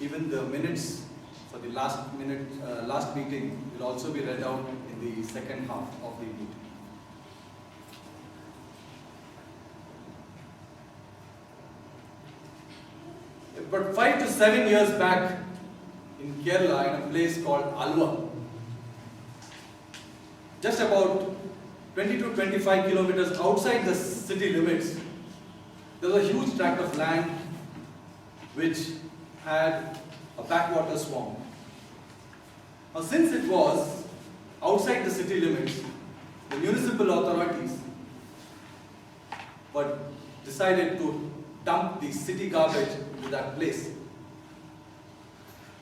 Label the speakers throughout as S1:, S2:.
S1: Even the minutes for the last meeting will also be read out in the second half of the meeting. But 5 to 7 years back in Kerala, in a place called Alwa, just about 20 to 25 kilometers outside the city limits, there was a huge tract of land which had a backwater swamp. Now, since it was outside the city limits, the municipal authorities decided to dump the city garbage into that place.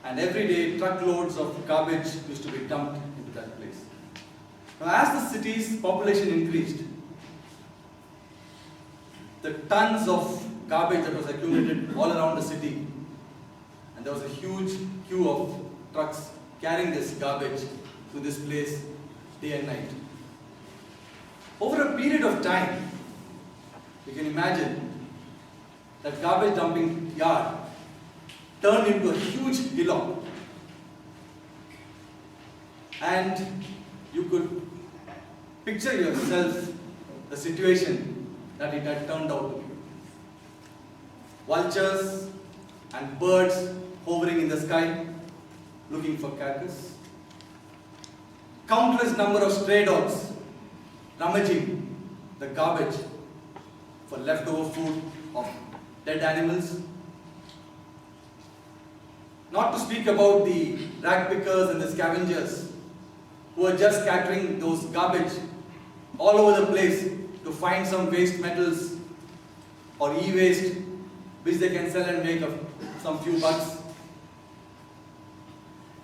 S1: And every day, truckloads of garbage used to be dumped into that place. Now, as the city's population increased, the tons of garbage that was accumulated all around the city, and there was a huge queue of trucks carrying this garbage to this place day and night. Over a period of time, you can imagine that garbage dumping yard turned into a huge hillock, and you could picture yourself the situation that it had turned out to be. Vultures and birds hovering in the sky looking for carcass. Countless number of stray dogs rummaging the garbage for leftover food of dead animals. Not to speak about the rag pickers and the scavengers who are just scattering those garbage all over the place to find some waste metals or e-waste which they can sell and make some few bucks.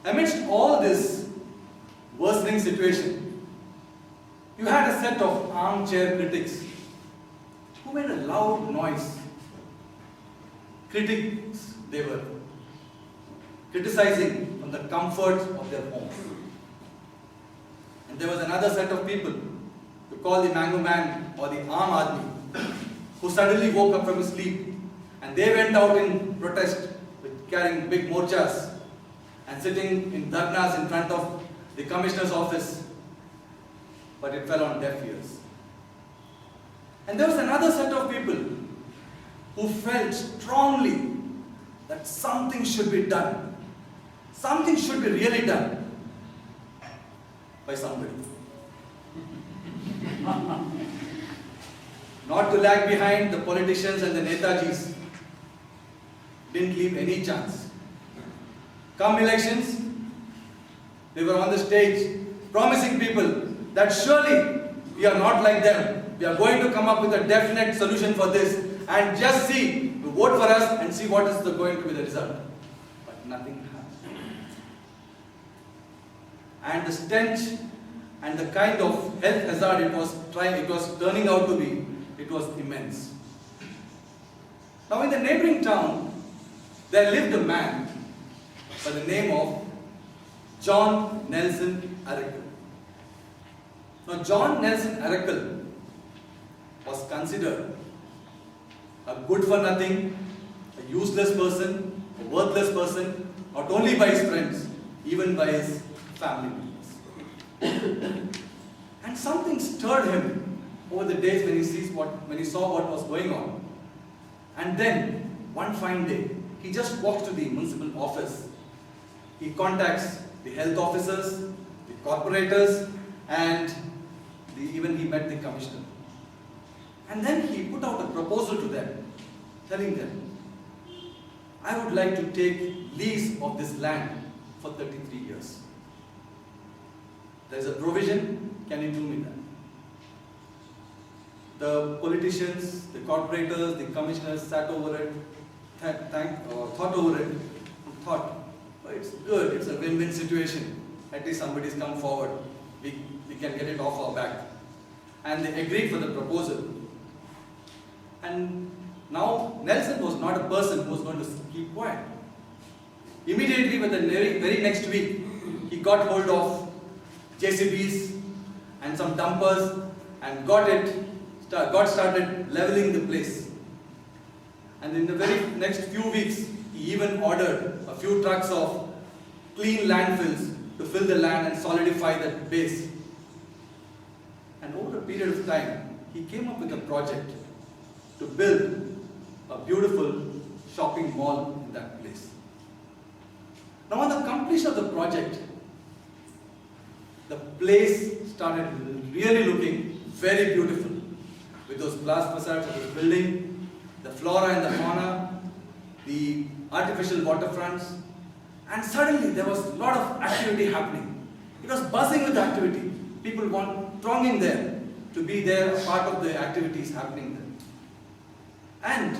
S1: Amidst all this worsening situation, you had a set of armchair critics who made a loud noise. Critics they were, criticizing from the comfort of their homes. And there was another set of people, to call the Mango Man or the Aam Aadmi, who suddenly woke up from his sleep, and they went out in protest with carrying big morchas and sitting in dharnas in front of the commissioner's office. But it fell on deaf ears. And there was another set of people who felt strongly that something should be done. Something should be really done by somebody. Not to lag behind, the politicians and the Netajis didn't leave any chance. Come elections, they were on the stage promising people that surely we are not like them. We are going to come up with a definite solution for this, and just see, to vote for us and see what is going to be the result. But nothing happened. And the stench and the kind of health hazard it was turning out to be, it was immense. Now in the neighboring town, there lived a man by the name of John Nelson Arakel. Now John Nelson Arakel was considered a good-for-nothing, a useless person, a worthless person, not only by his friends, even by his family members. And something stirred him over the days when he saw what was going on. And then, one fine day, he just walks to the municipal office. He contacts the health officers, the corporators, and even he met the commissioner. And then he put out a proposal to them, telling them, I would like to take lease of this land for 33 years. There's a provision, can you do me that? The politicians, the corporators, the commissioners sat over it, thought over it, and thought, oh, it's good, it's a win-win situation. At least somebody's come forward, we can get it off our back. And they agreed for the proposal. And now Nelson was not a person who was going to keep quiet. Immediately, within the very next week, he got hold of JCBs and some dumpers and got started leveling the place. And in the very next few weeks, he He even ordered a few trucks of clean landfills to fill the land and solidify the base. And over a period of time, he came up with a project to build a beautiful shopping mall in that place. Now, on the completion of the project, the place started really looking very beautiful with those glass facades of the building, the flora and the fauna, the artificial waterfronts, and suddenly there was a lot of activity happening. It was buzzing with activity. People thronging there to be there, a part of the activities happening there. And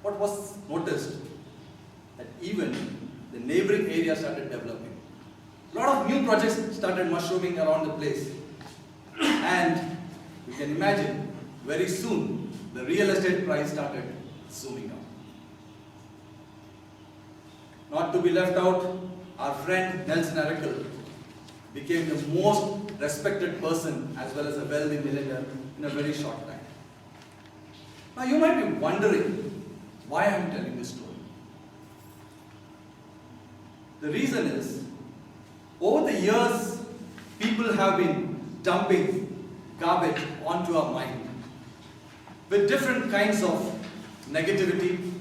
S1: what was noticed, that even the neighboring area started developing. A lot of new projects started mushrooming around the place. And you can imagine, very soon, the real estate price started zooming up. Not to be left out, our friend Nelson Arakel became the most respected person as well as a wealthy millionaire in a very short time. Now you might be wondering why I am telling this story. The reason is, over the years, people have been dumping garbage onto our mind with different kinds of negativity,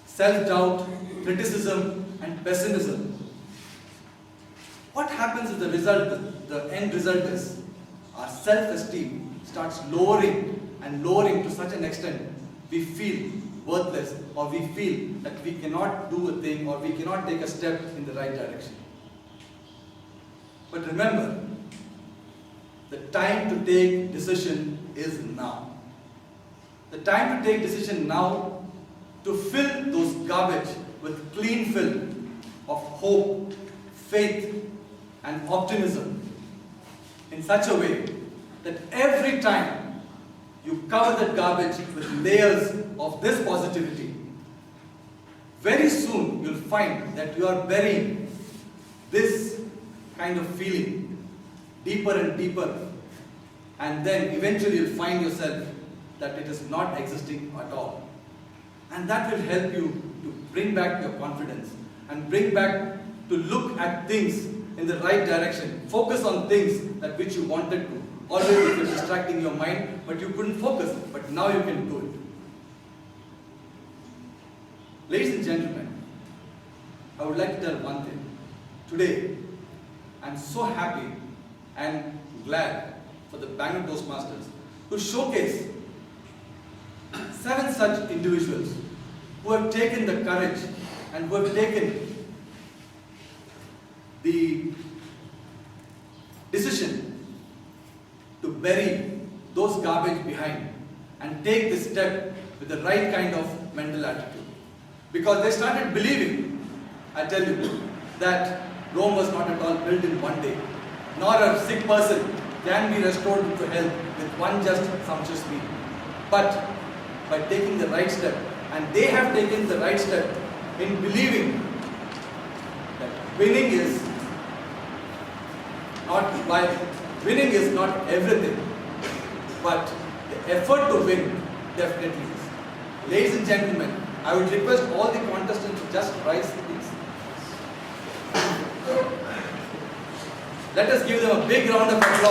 S1: self-doubt, criticism, and pessimism. What happens is the end result is our self-esteem starts lowering and lowering to such an extent we feel worthless, or we feel that we cannot do a thing, or we cannot take a step in the right direction. But remember, the time to take decision is now. The time to take decision now to fill those garbage with clean fill of hope, faith, and optimism in such a way that every time you cover that garbage with layers of this positivity, very soon you'll find that you are burying this kind of feeling deeper and deeper, and then eventually you'll find yourself that it is not existing at all. And that will help you to bring back your confidence and bring back to look at things in the right direction. Focus on things that which you wanted to. Always it was distracting your mind, but you couldn't focus, but now you can do it. Ladies and gentlemen, I would like to tell one thing. Today, I'm so happy and glad for the Bangalore Toastmasters to showcase 7 such individuals who have taken the courage and who have taken the decision to bury those garbage behind and take this step with the right kind of mental attitude. Because they started believing, I tell you, that Rome was not at all built in one day, nor a sick person can be restored to health with one just sumptuous meal. But by taking the right step, and they have taken the right step in believing that winning is not everything, but the effort to win definitely is. Ladies and gentlemen, I would request all the contestants to just rise, please. Let us give them a big round of applause.